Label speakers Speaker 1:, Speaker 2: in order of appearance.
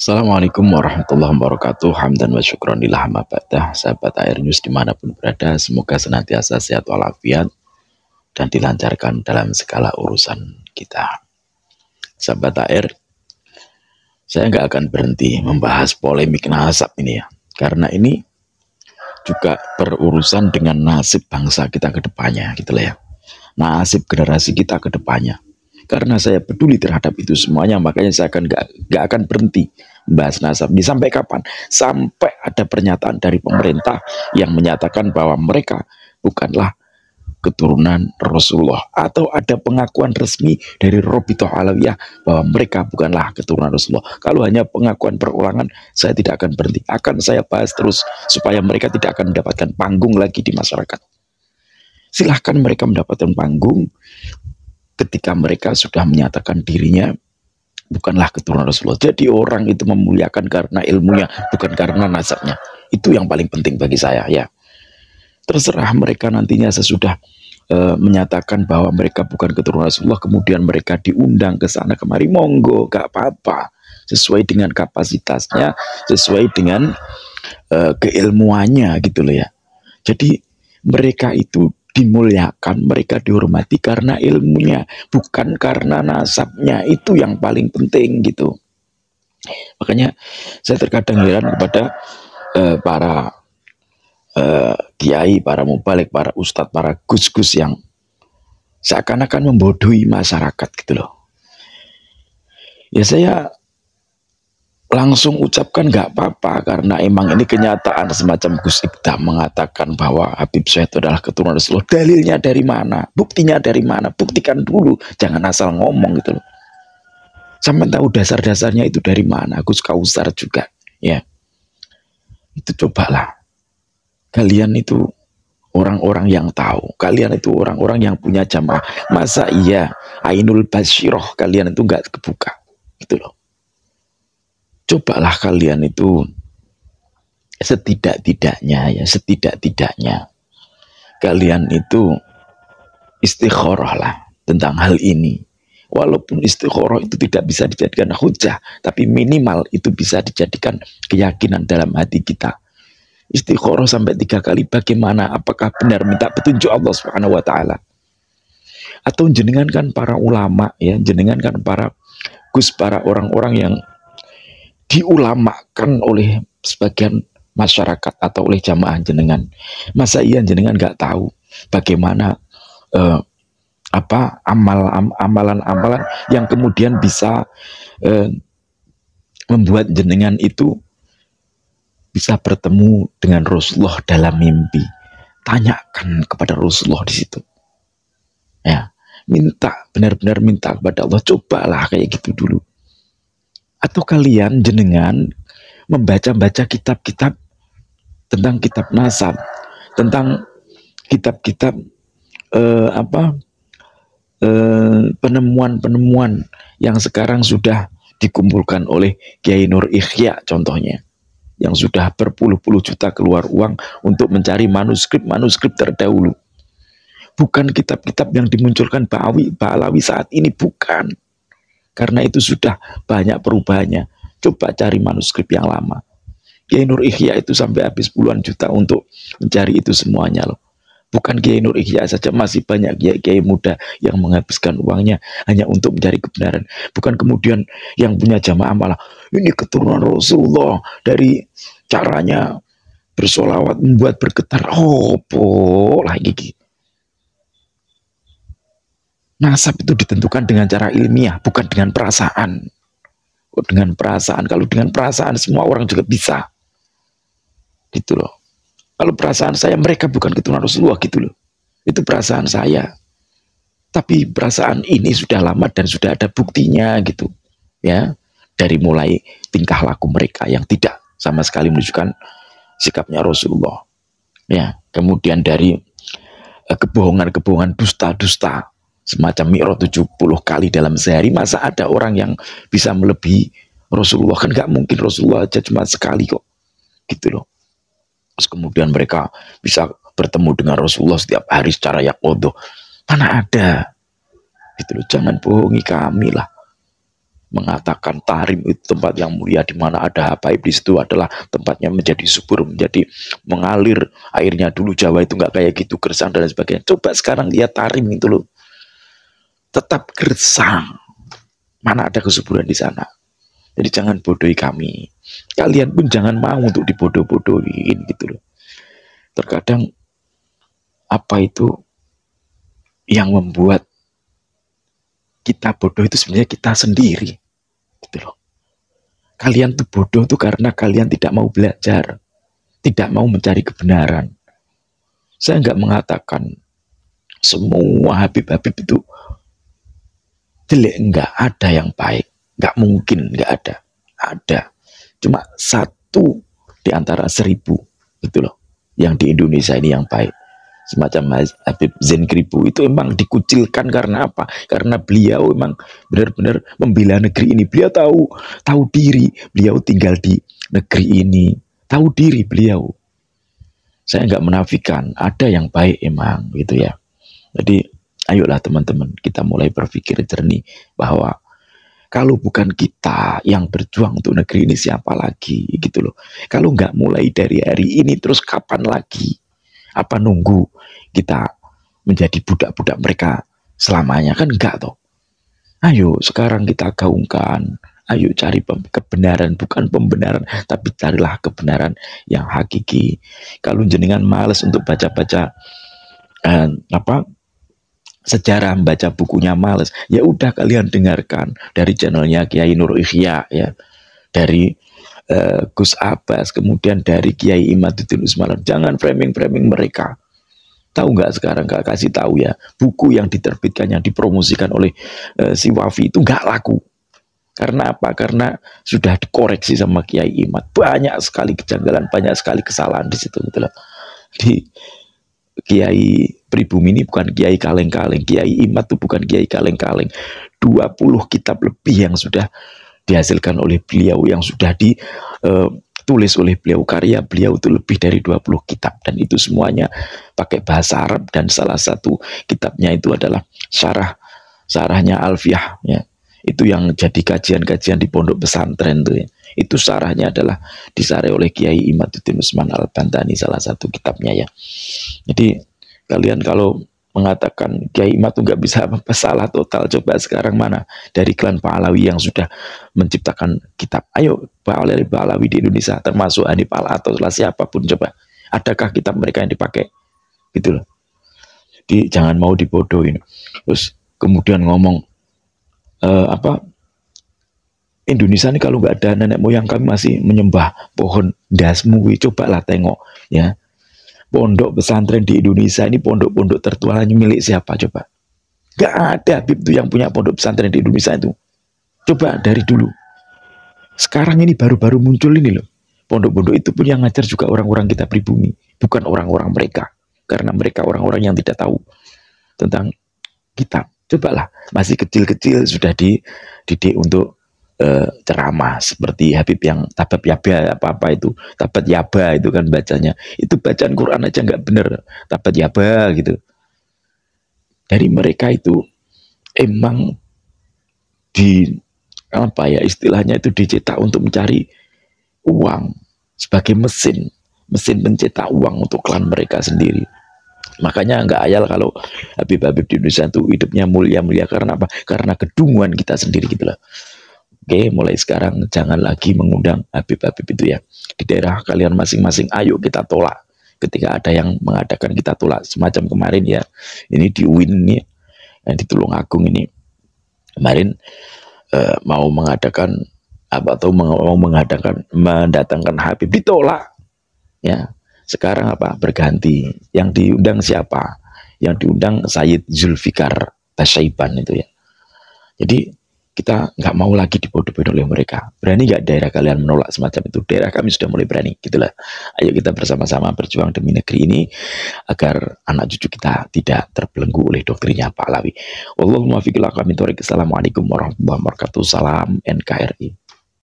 Speaker 1: Assalamualaikum warahmatullahi wabarakatuh. Hamdan wa syukron lillah ma ba'dah. Sahabat Air News dimanapun berada, semoga senantiasa sehat walafiat dan dilancarkan dalam segala urusan kita. Sahabat Air, saya nggak akan berhenti membahas polemik nasab ini ya, karena ini juga berurusan dengan nasib bangsa kita ke depannya gitu lah ya, nasib generasi kita ke depannya. Karena saya peduli terhadap itu semuanya, makanya saya akan gak akan berhenti membahas nasab ini. Sampai kapan? Sampai ada pernyataan dari pemerintah yang menyatakan bahwa mereka bukanlah keturunan Rasulullah, atau ada pengakuan resmi dari Robitoh Alawiyah bahwa mereka bukanlah keturunan Rasulullah. Kalau hanya pengakuan perorangan, saya tidak akan berhenti. Akan saya bahas terus supaya mereka tidak akan mendapatkan panggung lagi di masyarakat. Silahkan mereka mendapatkan panggung ketika mereka sudah menyatakan dirinya bukanlah keturunan Rasulullah. Jadi orang itu memuliakan karena ilmunya, bukan karena nasabnya. Itu yang paling penting bagi saya ya. Terserah mereka nantinya sesudah menyatakan bahwa mereka bukan keturunan Rasulullah, kemudian mereka diundang ke sana kemari, monggo, gak apa-apa. Sesuai dengan kapasitasnya, sesuai dengan keilmuannya gitu loh ya. Jadi mereka itu dimuliakan, mereka dihormati karena ilmunya, bukan karena nasabnya. Itu yang paling penting gitu. Makanya saya terkadang heran kepada para kiai, para mubalik, para ustadz, para gus-gus yang seakan-akan membodohi masyarakat gitu loh. Ya saya langsung ucapkan nggak apa-apa, karena emang ini kenyataan. Semacam Gus Ibdam mengatakan bahwa Habib Syekh itu adalah keturunan Rasulullah. Dalilnya dari mana? Buktinya dari mana? Buktikan dulu, jangan asal ngomong gitu loh. Sampai tahu dasar-dasarnya itu dari mana. Gus Kausar juga ya. Itu cobalah. Kalian itu orang-orang yang tahu. Kalian itu orang-orang yang punya jamaah. Masa iya Ainul Basyiroh kalian itu nggak kebuka gitu loh. Cobalah kalian itu setidak-tidaknya kalian itu istikharah lah tentang hal ini. Walaupun istikharah itu tidak bisa dijadikan hujah, tapi minimal itu bisa dijadikan keyakinan dalam hati kita. Istikharah sampai 3 kali, bagaimana? Apakah benar minta petunjuk Allah Subhanahu wa taala? Atau jenengan kan para ulama ya, jenengan kan para gus, para orang-orang yang diulamakan oleh sebagian masyarakat atau oleh jamaah jenengan. Masa iya jenengan nggak tahu bagaimana amalan-amalan yang kemudian bisa membuat jenengan itu bisa bertemu dengan Rasulullah dalam mimpi. Tanyakan kepada Rasulullah di situ. Ya, minta, benar-benar minta kepada Allah. Cobalah kayak gitu dulu. Atau kalian jenengan membaca-baca kitab-kitab tentang kitab nasab, tentang kitab-kitab penemuan-penemuan yang sekarang sudah dikumpulkan oleh Kiai Nur Ikhya contohnya, yang sudah berpuluh-puluh juta keluar uang untuk mencari manuskrip terdahulu. Bukan kitab-kitab yang dimunculkan Ba'alawi saat ini, bukan. Karena itu sudah banyak perubahannya. Coba cari manuskrip yang lama. Kiai Nur Ikhya itu sampai habis puluhan juta untuk mencari itu semuanya loh. Bukan Kiai Nur Ikhya saja, masih banyak kiai muda yang menghabiskan uangnya hanya untuk mencari kebenaran. Bukan kemudian yang punya jamaah malah ini keturunan Rasulullah, dari caranya bersolawat membuat bergetar. Oh, lagi. Nasab itu ditentukan dengan cara ilmiah, bukan dengan perasaan. Dengan perasaan, kalau dengan perasaan semua orang juga bisa. Gitu loh. Kalau perasaan saya mereka bukan keturunan Rasulullah gitu loh. Itu perasaan saya. Tapi perasaan ini sudah lama dan sudah ada buktinya gitu. Ya, dari mulai tingkah laku mereka yang tidak sama sekali menunjukkan sikapnya Rasulullah. Ya, kemudian dari kebohongan-kebohongan, dusta-dusta. Semacam Mi'raj 70 kali dalam sehari. Masa ada orang yang bisa melebihi Rasulullah? Kan gak mungkin, Rasulullah aja cuma sekali kok gitu loh. Terus kemudian mereka bisa bertemu dengan Rasulullah setiap hari secara yaqodoh. Mana ada gitu loh. Jangan bohongi kami lah mengatakan Tahrim itu tempat yang mulia, di mana ada habaib, di situ adalah tempatnya menjadi subur, menjadi mengalir airnya. Dulu Jawa itu nggak kayak gitu, gersang dan sebagainya. Coba sekarang lihat Tahrim itu loh, tetap gersang, mana ada kesuburan di sana. Jadi jangan bodohi kami, kalian pun jangan mau untuk dibodoh-bodohin gitu loh. Terkadang apa itu yang membuat kita bodoh itu sebenarnya kita sendiri gitu loh. Kalian tuh bodoh tuh karena kalian tidak mau belajar, tidak mau mencari kebenaran. Saya nggak mengatakan semua Habib-Habib itu jelek, nggak ada yang baik, nggak mungkin nggak ada, ada. Cuma satu di antara 1000 gitu loh, yang di Indonesia ini yang baik. Semacam Habib Zain Gribu itu emang dikucilkan karena apa? Karena beliau emang benar-benar membela negeri ini. Beliau tahu diri, beliau tinggal di negeri ini, tahu diri beliau. Saya nggak menafikan, ada yang baik emang gitu ya. Jadi ayolah teman-teman, kita mulai berpikir jernih bahwa kalau bukan kita yang berjuang untuk negeri ini, siapa lagi gitu loh. Kalau nggak mulai dari hari ini, terus kapan lagi? Apa nunggu kita menjadi budak-budak mereka selamanya? Kan enggak toh. Ayo sekarang kita gaungkan, ayo cari kebenaran, bukan pembenaran, tapi carilah kebenaran yang hakiki. Kalau jenengan males untuk baca-baca sejarah, membaca bukunya males, ya udah kalian dengarkan dari channelnya Kiai Nur Ihya ya, dari Gus Abbas, kemudian dari Kiai Imaduddin Usman. Jangan framing-framing mereka. Tahu nggak sekarang, nggak kasih tahu ya, buku yang diterbitkan, yang dipromosikan oleh si Wafi itu nggak laku. Karena apa? Karena sudah dikoreksi sama Kiai Imad. Banyak sekali kejanggalan, banyak sekali kesalahan di situ gitu loh. Di Kiai Pribumi ini bukan Kiai kaleng-kaleng, Kiai Imad itu bukan Kiai kaleng-kaleng. 20 kitab lebih yang sudah dihasilkan oleh beliau, yang sudah ditulis oleh beliau, karya beliau itu lebih dari 20 kitab, dan itu semuanya pakai bahasa Arab, dan salah satu kitabnya itu adalah syarahnya Alfiyah ya. Itu yang jadi kajian-kajian di pondok pesantren tuh ya. Itu syarahnya adalah disarah oleh Kiai Imaduddin Usman Al-Bantani, salah satu kitabnya ya. Jadi kalian kalau mengatakan Kiai Imad tuh nggak bisa apa-apa, salah total. Coba sekarang mana dari klan Pahlawi yang sudah menciptakan kitab? Ayo Pahlawi di Indonesia, termasuk Hanif Al atau siapapun, coba adakah kitab mereka yang dipakai gitu loh. Jadi jangan mau dibodohin. Terus kemudian ngomong Indonesia ini kalau nggak ada nenek moyang kami masih menyembah pohon dasmu. Cobalah tengok ya, pondok pesantren di Indonesia ini, pondok-pondok tertua milik siapa coba? Gak ada Habib tuh yang punya pondok pesantren di Indonesia itu. Coba dari dulu. Sekarang ini baru-baru muncul ini loh. Pondok-pondok itu pun yang ngajar juga orang-orang kita pribumi, bukan orang-orang mereka. Karena mereka orang-orang yang tidak tahu tentang kitab. Cobalah, masih kecil-kecil sudah dididik untuk ceramah seperti Habib yang tabat yaba apa itu, tabat yaba itu kan bacanya, itu bacaan Quran aja nggak bener, tabat yaba gitu. Dari mereka itu emang di apa ya istilahnya itu dicetak untuk mencari uang, sebagai mesin pencetak uang untuk klan mereka sendiri. Makanya nggak ayal kalau Habib-Habib di Indonesia itu hidupnya mulia-mulia. Karena apa? Karena kedunguan kita sendiri gitu loh. Oke, mulai sekarang jangan lagi mengundang Habib-Habib itu ya. Di daerah kalian masing-masing, ayo kita tolak. Ketika ada yang mengadakan, kita tolak. Semacam kemarin ya, ini di UIN nih, yang di Tulungagung ini. Kemarin mau mengadakan apa, atau mau mendatangkan Habib, ditolak. Ya, sekarang apa? Berganti. Yang diundang siapa? Yang diundang Sayyid Zulfikar Tasyaiban itu ya. Jadi kita nggak mau lagi dibodoh-bodoh oleh mereka. Berani nggak daerah kalian menolak semacam itu? Daerah kami sudah mulai berani, gitulah. Ayo kita bersama-sama berjuang demi negeri ini agar anak cucu kita tidak terbelenggu oleh doktrinnya Pahlawi. Wallahul muwaffiq ila aqwamit thoriq. Assalamualaikum warahmatullahi wabarakatuh. Salam NKRI.